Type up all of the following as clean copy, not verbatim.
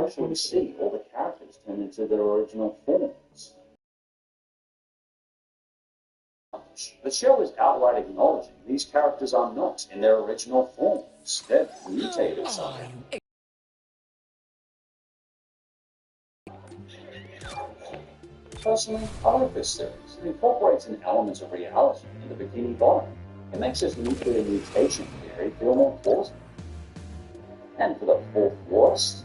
actually see all the characters turn into their original forms. The show is outright acknowledging these characters are not in their original forms. They're mutated somehow. Personally, I like this series. It incorporates an element of reality in the Bikini Bottom. It makes this nuclear mutation theory feel more plausible. And for the fourth worst,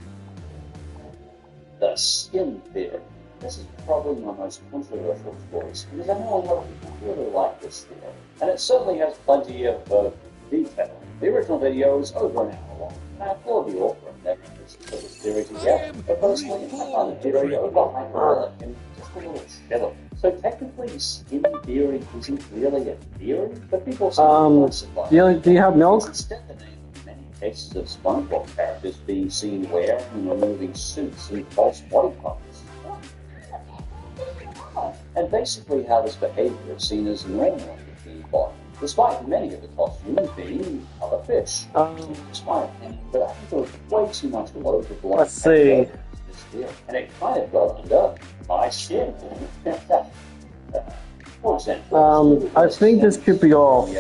the skin theory. This is probably my most controversial choice because I know a lot of people really like this theory, and it certainly has plenty of detail. The original video is over an hour long, and I applaud the author of never to put this theory together. But personally, I find the theory overhyperbolic and just a little shallow. So technically, skin theory isn't really a theory, but people seem to do you have milk? Instead, the name of many cases of SpongeBob characters being seen wearing and removing suits and false body parts. And basically how this behavior is seen as normal in the Bikini Bottom, despite many of the costumes being other fish. It's my opinion, but I think there was way too much overblown. Let's see. And it kind of got under my skin. For example, I think this could be off.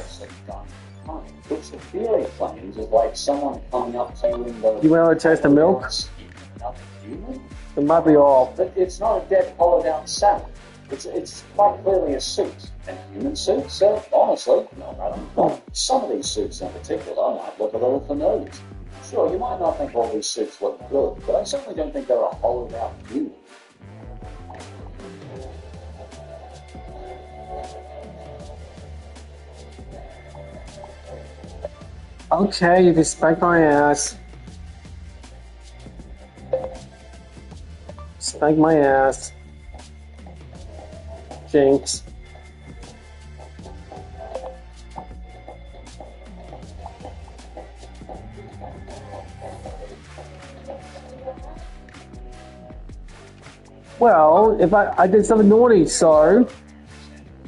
Which the theory claims is like someone coming up to you in the... You want to taste the milk? It might be off. But it's not a dead, hollowed out salad. It's quite clearly a suit. And human suits are, honestly, not that uncommon. Some of these suits in particular might look a little familiar. Sure, you might not think all these suits look good, but I certainly don't think they're a hollowed out human. Okay, you can spank my ass. Spank my ass. Jinx. Well, if I did something naughty, so...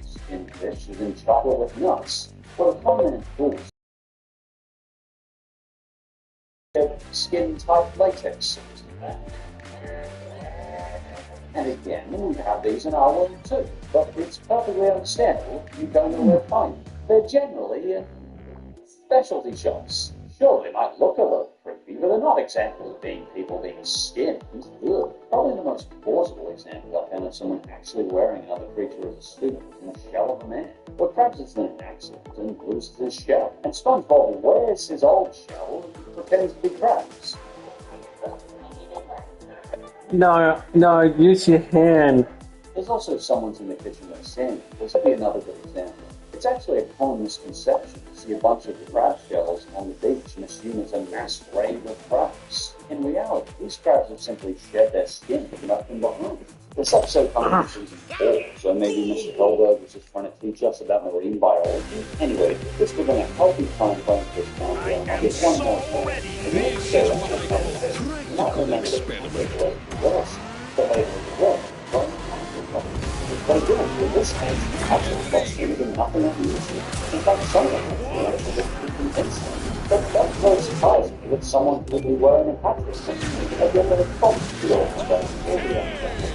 Skin fish is in trouble with nuts. For a prominent foods, skin type latex suits. And again, we have these in our world too, but it's perfectly understandable you don't know where to find them. They're generally in specialty shops. Sure, they might look a little creepy, but they're not examples of people being skinned. Ugh. Probably the most plausible example I've found of someone actually wearing another creature as a suit in the shell of a man. Or perhaps it's an accident and loses his shell. And SpongeBob wears his old shell and pretends to be Krabs. No, use your hand. There's also someone's in the kitchen with sand. This would be another good example. It's actually a common misconception to see a bunch of crab shells on the beach and assume it's a mass grave of crabs. In reality, these crabs have simply shed their skin and left them behind. This episode comes from season 4, so maybe Mr. Goldberg was just trying to teach us about marine biology. Anyway, this has been a healthy time frame for this countdown. I'll get one more thing. The next show is not remember the worst, but they were But again, in this case, actual questions and nothing unusual. In fact, some of them are actually pretty convincing. But that's very surprising that someone could be wearing a hat this thing. Again, that it's possible to explain all the other.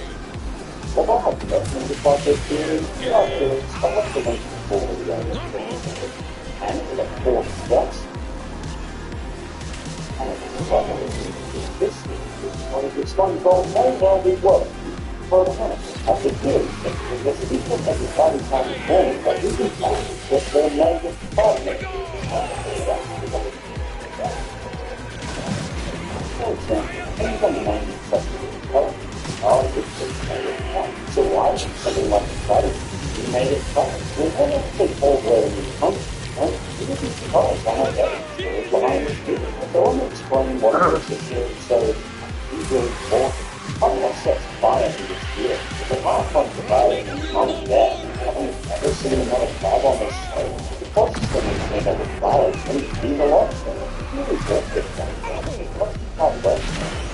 Well, I have nothing to fight this theory. There are theories, but what's the most important of the other? And for the fourth spot, and this is what is explained by may well be worth. For the minute, at the theory is that people at the body time of morning that you can find that their name is partner. For example, anyone named such as color, this is made it fun. So why should something like the body be made it fun? Well, what if they all wear in the country? Well, it would be surprised how much evidence behind this theory. So I want to explain what this theory so easily important. Unless that's fire to this year, the half of the valley is not there. I haven't ever seen another crab on this show. The closest thing is made up of flowers and even a lobster. Really good thing. What's the problem?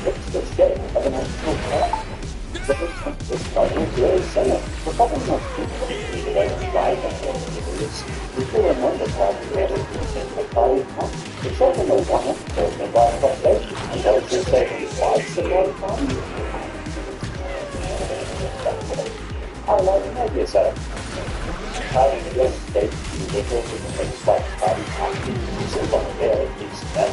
It's the shape of an actual crab. This problem is really similar. The problem is people see the way to drive them is people remember how to get it in the body. It's something they want to go by frustration. And those who say it's twice the body I like the idea set up. Having a real estate individual with a place like party action seems like a fairly decent bet.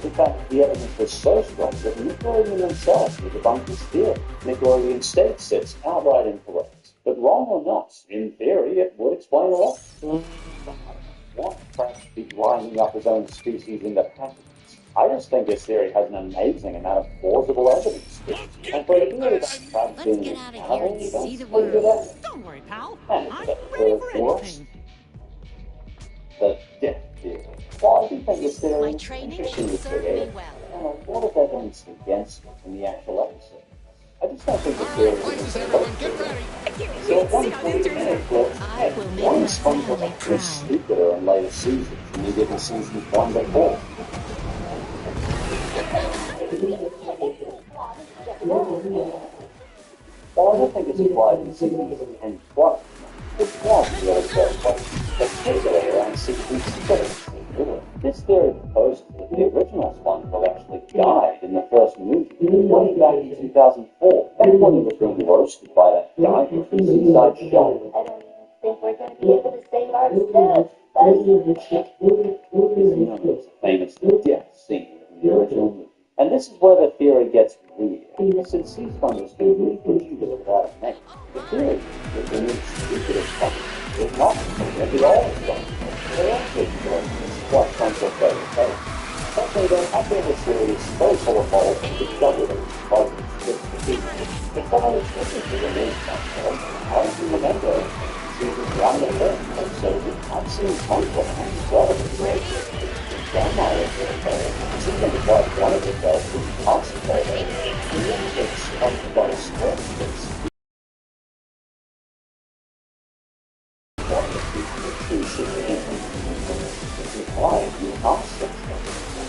In fact, the evidence was so strong that Nickelodeon themselves was debunked this theory. Nickelodeon state sits outright incorrect. But wrong or not, in theory, it would explain a lot. Why crabs be grinding up his own species into patterns? I just think this theory has an amazing amount of plausible evidence to it. And for a theory about crabs being get out of here and see the pretty good world. evidence. Don't worry, pal. And I'm it's ready for anything. the death theory. Well, I do think this theory My is training interesting has to served create. me well. A lot of evidence against it in the actual episode. I just don't think the theory is Everyone, get ready. so at one point, I thought, I will make why my is SpongeBob family actually proud. stupider in later seasons than he did in season 1 before? Well, I don't think it's applied in seasons 10 and 12. It was the other show, particularly around season 6. This theory proposed that the original SpongeBob actually died in the first movie, way back in 2004. Back when he was being roasted by that guy from the Seaside Show. I don't even think we're going to be able to save our stuff, buddy. You know, there's a famous death scene in the original movie. And this is where the theory gets weird. Since Seastorm was being reproduced without a name, the theory that the new stupid is coming is not maybe all SpongeBob. They actually join this quite SpongeBob better better. Actually, though, I feel this theory is so full of holes and discovered it because it's the key. It's not only listen to the name SpongeBob, I don't remember season 1 and 2, so I've seen SpongeBob and brother grandma was there. She can quite one of the girls who concentrated. It's SpongeBob script.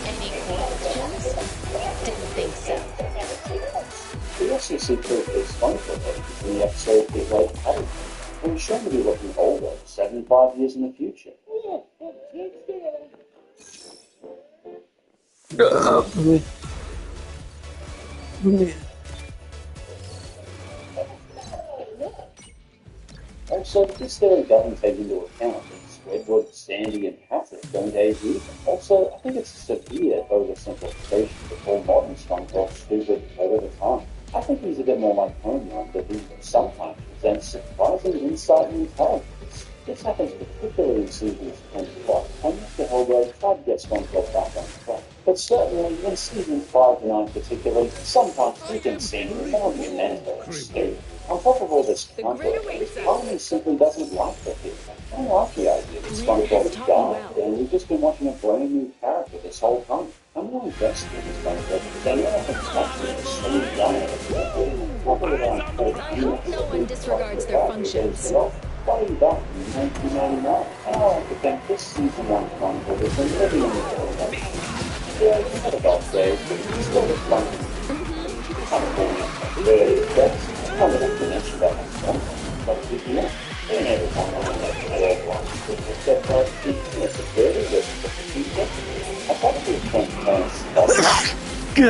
Any questions? Didn't think so. We also see proof that SpongeBob in the episode Big Lake Patty, and he's shown to be looking older, 75 years in the future. Also, this theory doesn't take into account that Squidward, Sandy, and Patrick don't age either. Also, I think it's a severe oversimplification to call modern SpongeBob stupid over the time. I think he's a bit more like Homer, but he sometimes presents surprising insight and intelligence. This happens particularly in seasons 10 and 12, when Mr. Hellboy tried to get SpongeBob back on track. But certainly, in seasons 5 to 9 particularly, sometimes he can seem monumental and stupid. On top of all this conflict, Harmony simply doesn't like the theory. I don't like the idea that SpongeBob is died, and we've just been watching a brand new character this whole time. I'm not invested in this SpongeBob because I know I can touch it as soon as I I hope no one disregards their functions. Way back in 1999, and I like to think this season 1 SpongeBob has been living in the world. Yeah, he's had a dog days, but he's still a SpongeBob. I'm really impressed. I'm not going to mention that myself, but if you know, and everyone on that except for the security, the future, I thought it was going to you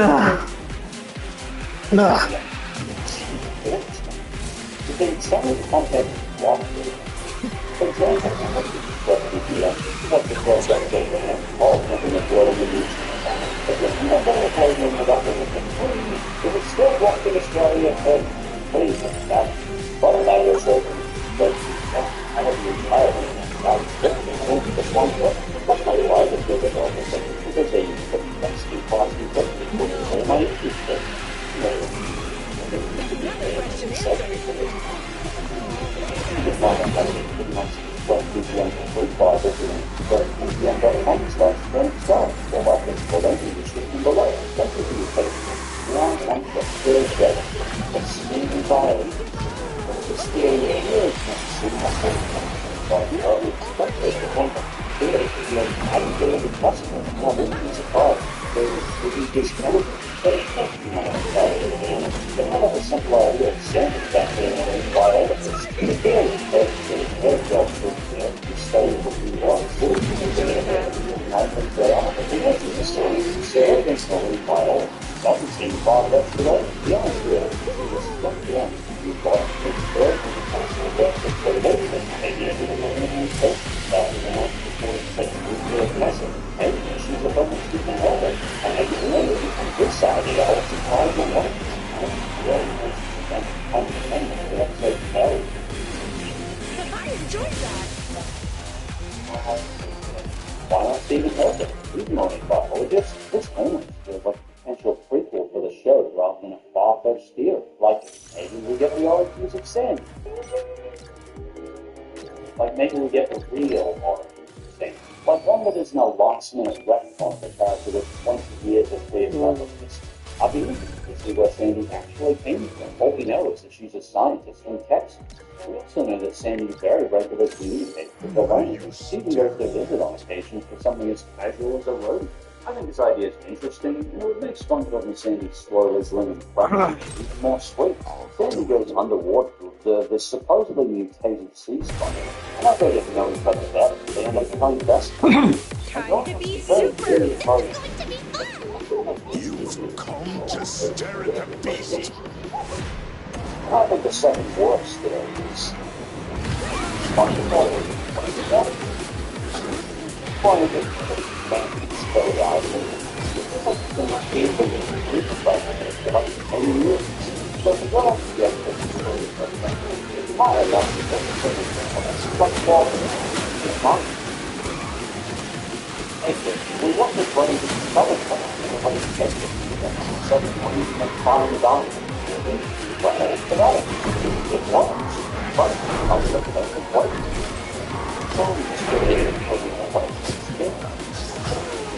think some of the content walk through. For example, what the girls that go to have all in the world of the news. But if you don't know how you know about it would still walk in Australia and please that. But I was but I have the entire the one but my wife is good at all this because they use the best in class people who might use it. 5 yesterday, the idea is to just jump down and you buy a big bird and that's the maybe she's a bubble student elder, and maybe this side of the house is part of the one. I enjoyed that. Why not Stephen Elder? He's not a pathologist. This almost feels like a potential prequel for the show rather than a far-fetched theory. Like, maybe we get the origins of Sandy. Like, maybe we get the real origins of Sandy. Like one that isn't a last-minute retcon of the character with 20 years of clear references. I'd be interested to see where Sandy actually came from. All we know is that she's a scientist from Texas. We also know that Sandy very regularly communicates with the Rangers. She even goes to visit on occasion for something as casual as a road. I think this idea is interesting, and it would make SpongeBob and Sandy slowly slimming practice even more sweet. Sandy goes underwater to observe this supposedly mutated sea sponge, and I don't even know each other better. They end up playing best friends. Trying to be super. It's going to be fun. You've come to stare at the beast. I think the second worst there is SpongeBob. One of the things very out there. It's like the people that read the Bible for like 10 years. So if you go off the exit, it's not enough to get the SpongeBob is not. We want to bring the other thing, everybody gets it. So we can find it out. But it's about it. It works. But I'll look at it and wait. So we just get it because we know what it's doing.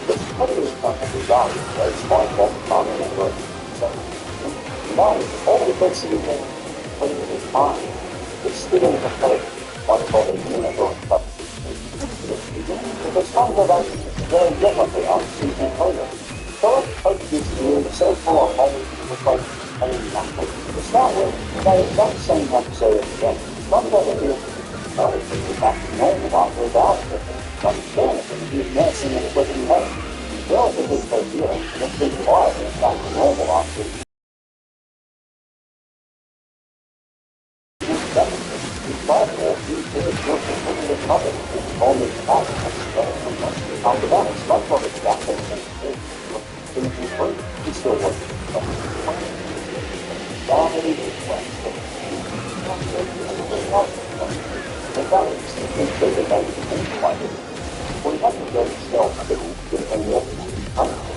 This country is not going to be done. Very smart, all the time, and good. So, now, all the bits that you can put in the time, it's still in the plate. One of the universe stuff. Because SpongeBob actually very differently on season later. So let's take this view so full of holes with like nothing. To start with, that exact same episode again. SpongeBob appears to be back to normal after his outfit. Understand it, he's nursing and flipping head. He's relatively coherent, and it's been quiet and back to normal after he's after that, SpongeBob is back to he's still working. We have to go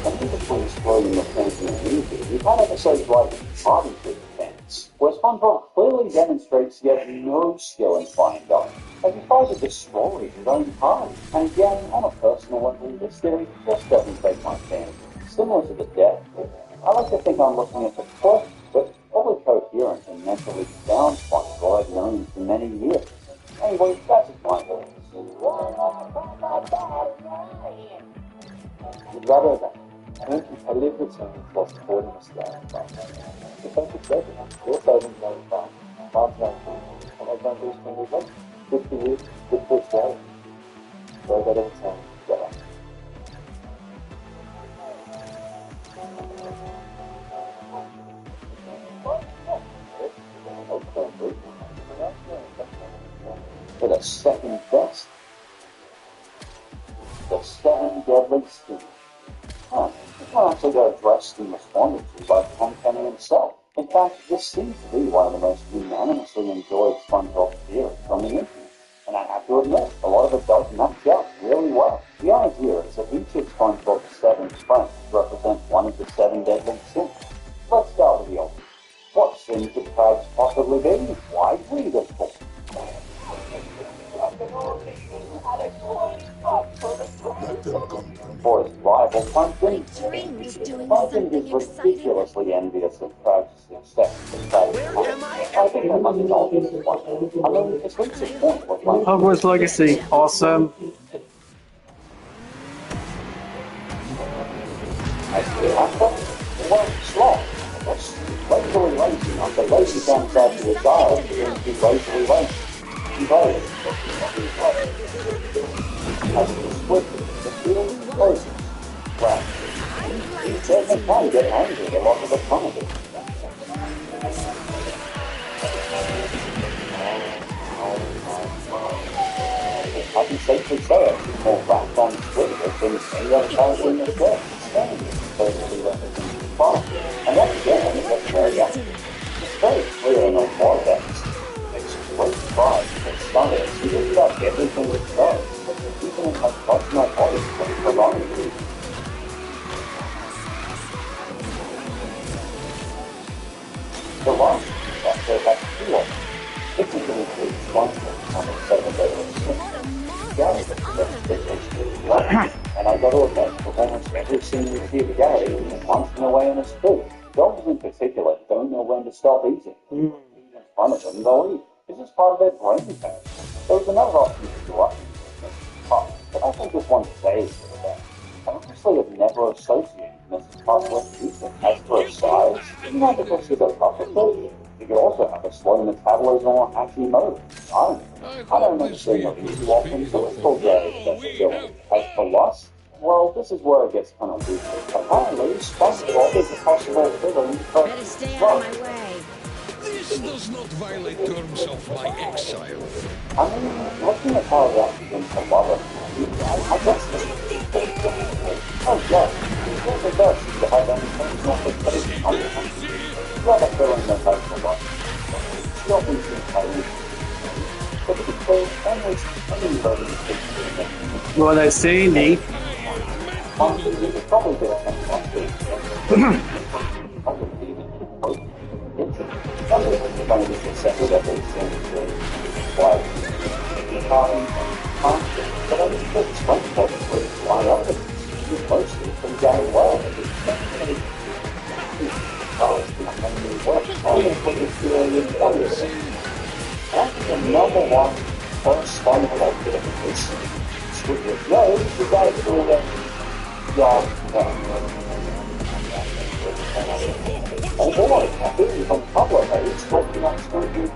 and between exploring the fans and the community, we've had episodes like Party Trick Fans, where SpongeBob clearly demonstrates he has no skill in flying guns, as he tries to destroy his own party. And again, on a personal level, this theory just doesn't take my fancy. Similar to the death, I like to think I'm looking at the first, but fully coherent and mentally sound SpongeBob I've known for many years. Anyway, that's just my thoughts. Rather than I live with someone who was supporting us there. The fact is that your savings are fine. Fast and I've done this when we went. Good for you, good for Australia. So that every time together. For the second best. The 7 deadly sins. This one actually got addressed and responded to by Tom Kenny himself. In fact, this seems to be one of the most unanimously enjoyed SpongeBob theories on the internet. And I have to admit, a lot of it does match up really well. The idea is that each of SpongeBob's 7 friends represent one of the 7 deadly sins. Let's start with the obvious. What sin could crabs possibly be? Why read it for? For his rival Pumpkin, Dream's doing Pumpkin something is exciting. ridiculously envious of Krabs' success in satisfying. I think that must be obvious to Pumpkin. I mean, it's reached a point where Pumpkin Hogwarts Legacy, awesome. has to be after. Well, sloth. That's lazily lazy. After lazy comes out to a dial, he's lazily lazy. As the split, the field closes. Right. He certainly can get angry a lot of the time. I can safely say it, he's more wrapped on Twitter than any other character in the show. Standing perfectly represents his father. And that again is what's very accurate. It's very clear in a lot of episodes. It's great pride for starters. He just about everything it does. Even in my touch my body for long. The last chapter has two of them. This is an increased one on the 7 days. And I got to admit, for almost every scene we see of Gary munching away on his food. Dogs in particular don't know when to stop eating. Even in front of them, they'll eat. This is part of their brain chemistry. There's another option to do up, but I think this one stays for the best. I honestly have never associated Mrs. Puff with eating. As for its size, isn't that because she's a puppet? You could also have a slow metabolism or Hashimoto. I don't know if they eat too often, so it's still very accessibility. As for lust, well, this is where it gets kind of weird. Apparently, SpongeBob is a possible villain for Better stay out of my way. This does not violate terms of my exile. I mean, looking at how that begins to love it, I guess this oh, yes, it does seem to have any personal fixation on it. Not a feeling that has a lot. Still thinks it's highly. But it could say, anybody thinks What I say, Nate. honestly, you could probably get a sense of it. It's going to be successful at these things. Why? But I think it's SpongeBob why not? It's mostly from going well. That's the number one first SpongeBob bit is Squidward. No, you gotta do that. Oh boy, I think from Pablo, it's talking about Squidward.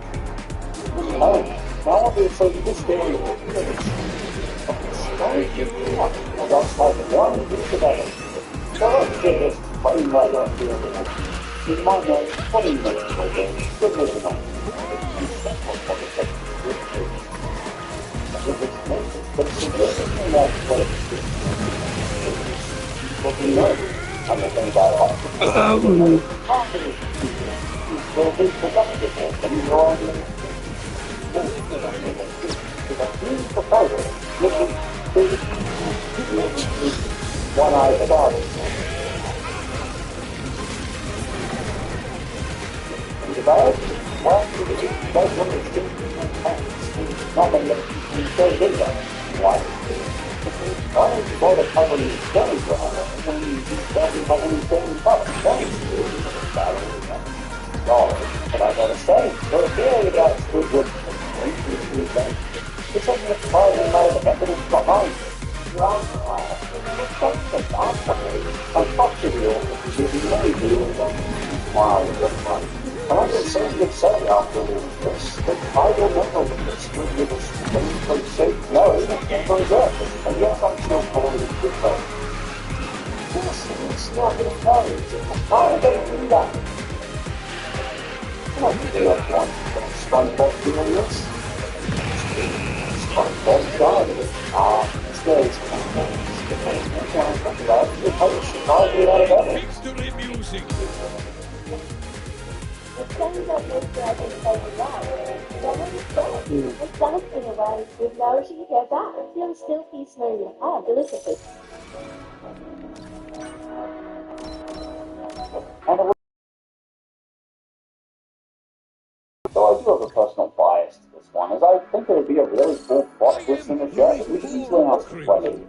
Now obviously this story is I got like one piece of it. So let's get this playing right up here. You might know 20 minutes ago. Good listen on. But significantly more credit. What we know, I'm not going to buy it. Will be productive and you're on the proposal. Looking one eye started. And about well, that's what it's doing. Not that you say big one. Why? Why don't you go to cover these studies when you don't have any things up? But I gotta say, for a theory about Squidward, it's only a part of the evidence behind it. I talked to you, and I can certainly say after this, that I remember this with the screenplay safe no, for that, and yes, I'm still calling it good though. Yes, it's not going to tell you. Why are they doing that? I don't do that one. SpongeBob doing this? SpongeBob died. It's very SpongeBob. Victory music. The thing that makes I think so well, it's dancing away with no she can go back. You'll still be smooth. Ah, deliciously. So I do have a personal bias to this one, as I think it would be a really cool plot twist in the show. We should easily ask the question,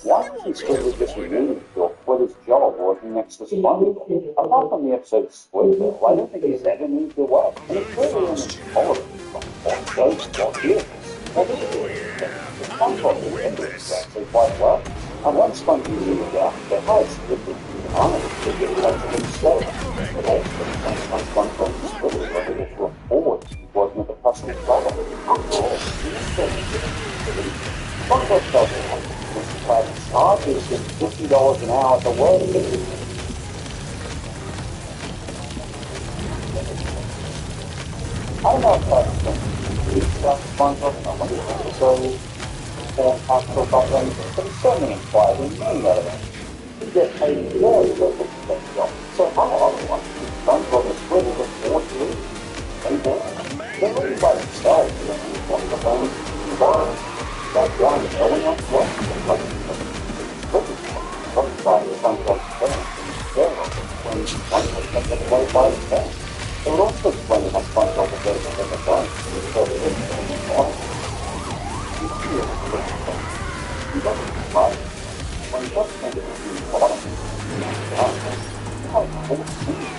why wasn't Squidward just removed or quit his job working next to SpongeBob? Apart from the episode Squidward, I don't think he's ever moved away. And it's really in his tolerance from shows what is. SpongeBob is actually quite well. And once SpongeBob moved out, they hired Squidward to get in touch with him slowly. But also, when SpongeBob and Squidward were able to afford working with a personal problem, after all, SpongeBob felt it was charges him $50 an hour to work. don't know if that's SpongeBob and I wonder if it's so fantastic about anything, but it's certainly implied in many other ways. You get paid very little for that job. So how otherwise is SpongeBob a squid with 4 trees? They do. They're really by themselves. You know, one of the ones in the bar, that one, no one else was. It's like, by SpongeBob's parents in the jail when SpongeBob kept getting away by himself. It would also explain how SpongeBob was able to get the gun. So it was awesome. You feel it. He doesn't survive. When he does think it was a lot of things, and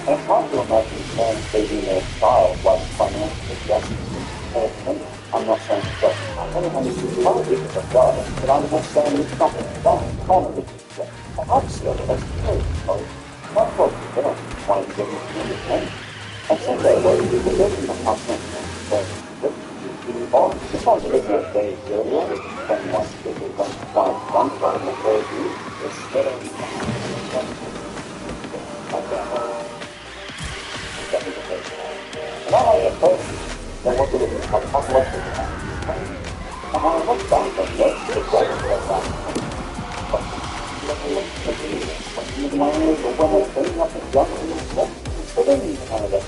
it's hard to imagine parents saving their child while financially justice or I'm not saying it's just anyone who's probably a God, but I'm not saying it's not economy. Obviously, that's true. My folks are there wanting to get into independence. I think that way people live in the house it's not really a day earlier, depending on people don't find one problem or it's still and I like a person that wants to live in a couple of things. And when I look back at this, it's like a little back. When they're cleaning up the junk and stuff, they don't even kind of that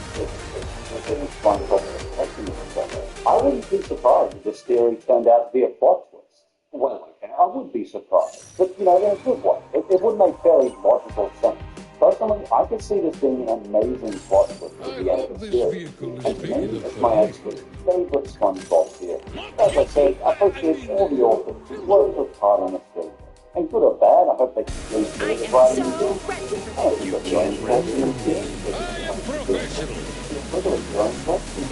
I wouldn't be surprised if this theory turned out to be a plot twist. Well, okay, I would be surprised. But, you know, in a good way. It would make very logical sense. Personally, I could see this being an amazing plot twist at the end of the series. And to me, it's my absolute favorite SpongeBob theory. As I said, I appreciate all the authors who worked with part on this story. And good or bad, I hope they continue to do the writing and do. I think it's your own question.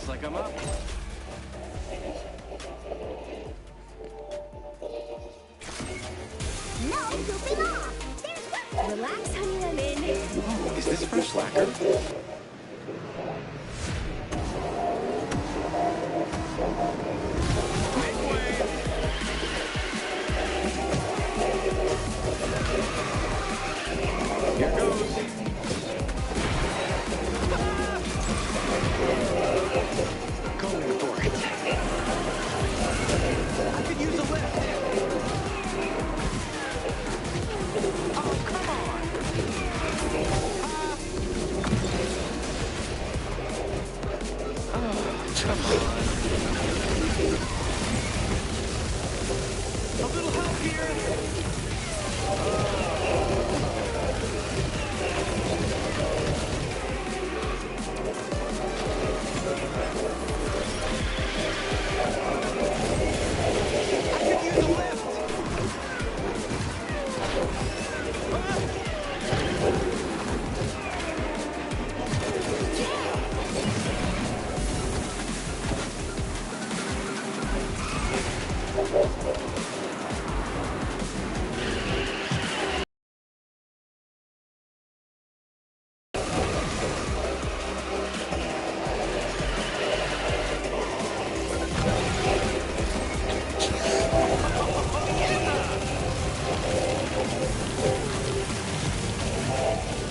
Looks like I'm up. No goofing off. There's work. Relax, honey lemon. Oh, is this fresh lacquer? Make way! Here goes. Going for it. I could use a lift. Oh, come on. Oh, come on. A little help here.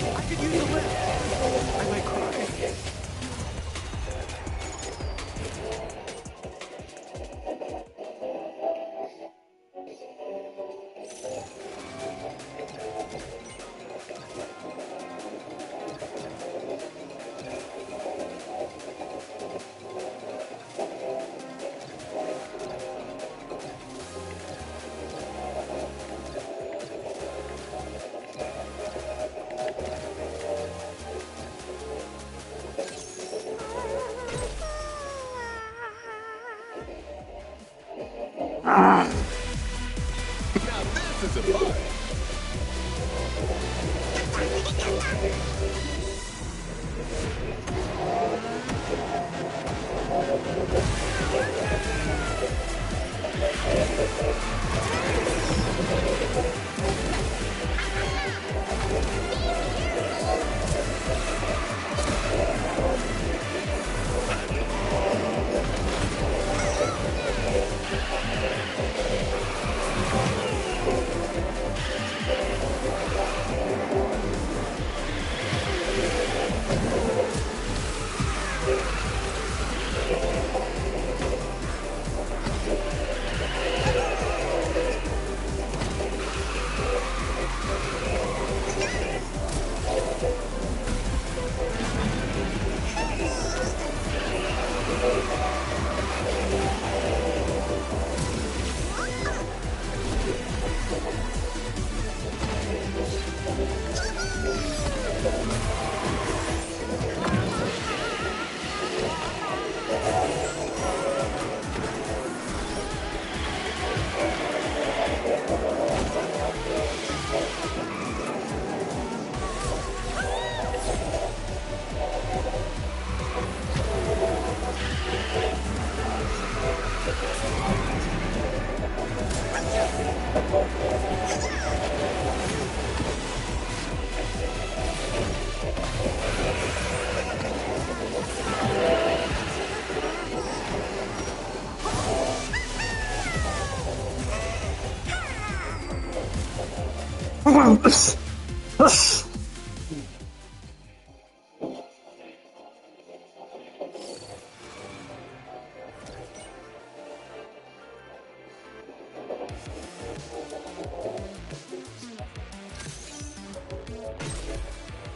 I could use a lift. I could use a lift. I might cry. Now this is a fight.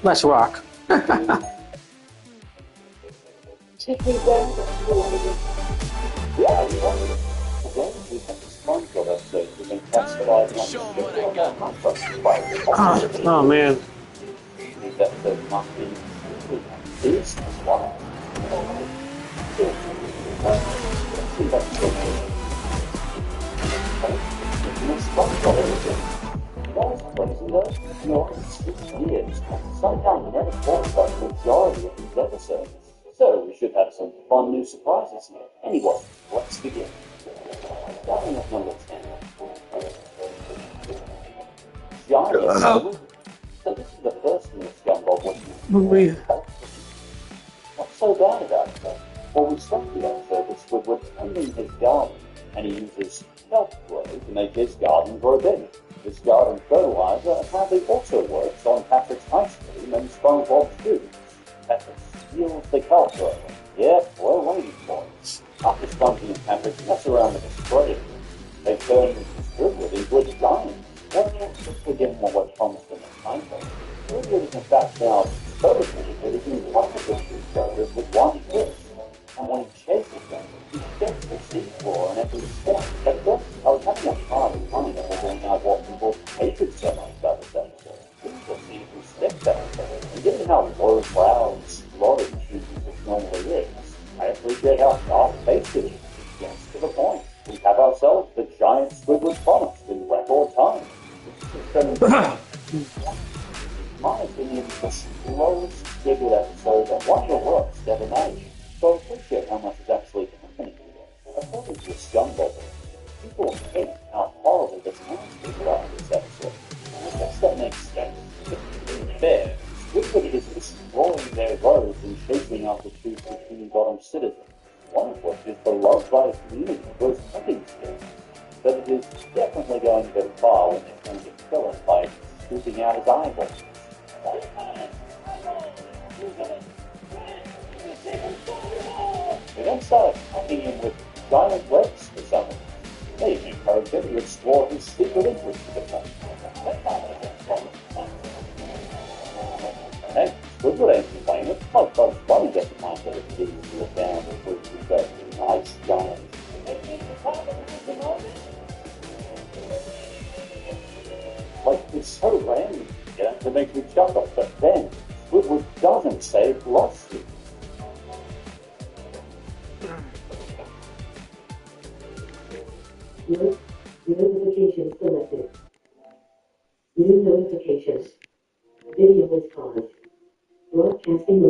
Let's rock. Show 'em what I got. Oh man. Somehow you never thought about the majority of these episodes. So we should have some fun new surprises here. Anyway, let's begin. Starting at number 10. Giant Squid. So this is the first in this jumbo We What's so bad about it? Well, we start the episode with Squidward tending his garden, and he uses kelp clay to make his garden grow big. This garden fertilizer apparently also works on Patrick's ice cream and SpongeBob's shoes. Patrick steals the kelp clay. Yep, we're waiting for it. After Spongy and Patrick mess around with the spray, they turn Squidward into a giant. Well, just to give him what was promised in the time frame. Squidward is in fact now so big that he can fight the two characters with one twist. And when he chases them, he gets the seafloor and every step. At first, I was having a hard time figuring out what people hated so much about this episode. People see who sticks at it. And given how low brow and slow this normally is, I appreciate how fast-paced it is. It gets to the point. We have ourselves the giant Squidward promised in record time. In my opinion, the slowest Squidward episode and one of the worst ever made. So I appreciate how much is actually happening here. According to Scumbag, people hate how horrible the townspeople are in this episode. And I guess that makes sense. But to be fair, Squidward is destroying their roads and chasing after two bikini-bottom citizens, one of which is beloved by the community for his cooking skills. But it is definitely going a bit far when they're trying to kill him by scooping out his eyeballs. They then started attacking him with giant legs for some reason. They even encouraged him to explore his secret interest in the country. Hey, Squidward ain't complaining. It's like those bunnies at the time that it's getting to look down and prove to that nice giant. Like, it's so random, to make me chuckle, but then Squidward doesn't save Losty. Notifications selected. New notifications. Video is paused. Broadcasting